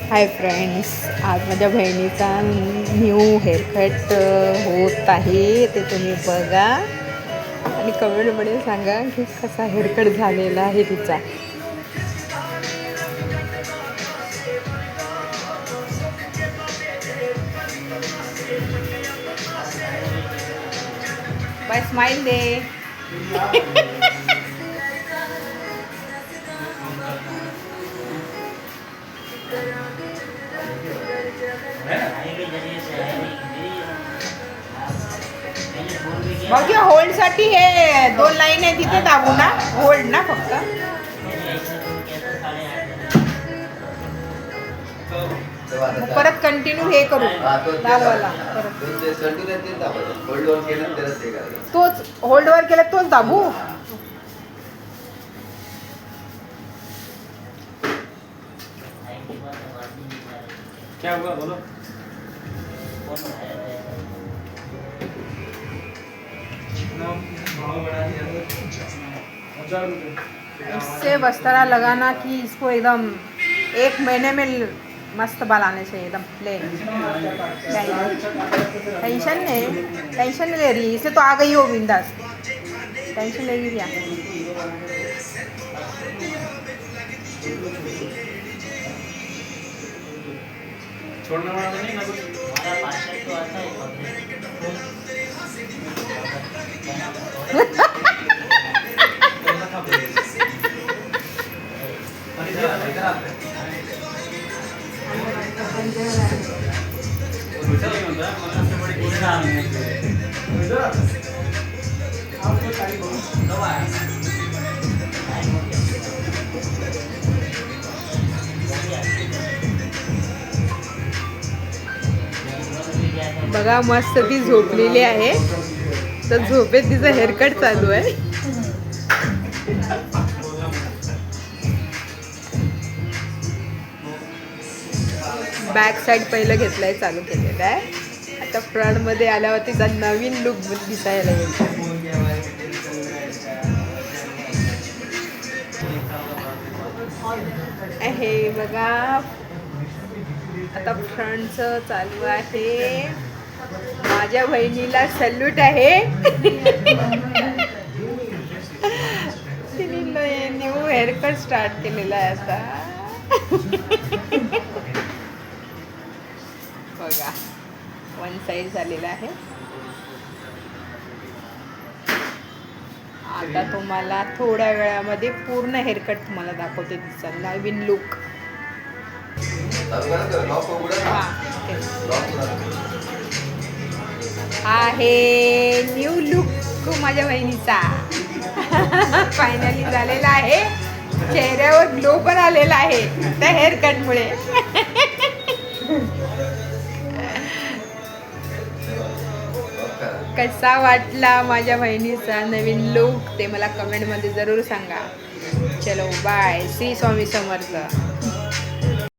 Hi friends, आज माझ्या बहिणीचा न्यू हेअरकट होत आहे. ते तुम्ही बघा आणि कमेंटमध्ये सांगा की कसा हेअरकट झालेला आहे तिचा. बाय, स्माइल दे. बाकी होल्डसाठी हे 2 लाईन आहे तिथे दाबू ना, होल्ड ना फक्त. परत कंटिन्यू हे करू दाबायला परत. तोच होल्डवर केला तोच दाबू. क्या हुआ बोलो. इससे बस्तरा लगाना कि इसको एकदम 1 महीने में मस्त बाल आने चाहिए, एकदम प्लेन. टेंशन नहीं ले रही. इसे तो आ गई हो बिंदास. टेंशन लेगी क्या? छोड़ने वाला तो नहीं ना कुछ. हमारा पार्षद तो आता है. बघा मस्त ती झोपलेली आहे. तर झोपेत तिचं हेअरकट चालू आहे. बॅक साईड पहिलं घेतलंय, चालू केलेलं आहे. आता फ्रंट मध्ये आल्यावर तिचा नवीन लुक दिसायला येतो. हे बघा आता फ्रंटचं चालू आहे. माझ्या बहिणीला सल्यूट आहे. तिने न्यू हेअरकट स्टार्ट केलेला आहे आता. बघा 1 साइड झालेला आहे. आता तुम्हाला थोड्या वेळामध्ये पूर्ण हेअरकट तुम्हाला दाखवते तिचा नवीन लुक. आहे न्यू लुक माझ्या बहिणीचा. फायनली झालेला आहे. चेहऱ्यावर ग्लो पण आलेला आहे त्या हेअरकटमुळे. कसा वाटला माझ्या बहिणीचा नवीन लुक ते मला कमेंटमध्ये जरूर सांगा. चलो बाय. श्री स्वामी समर्थ.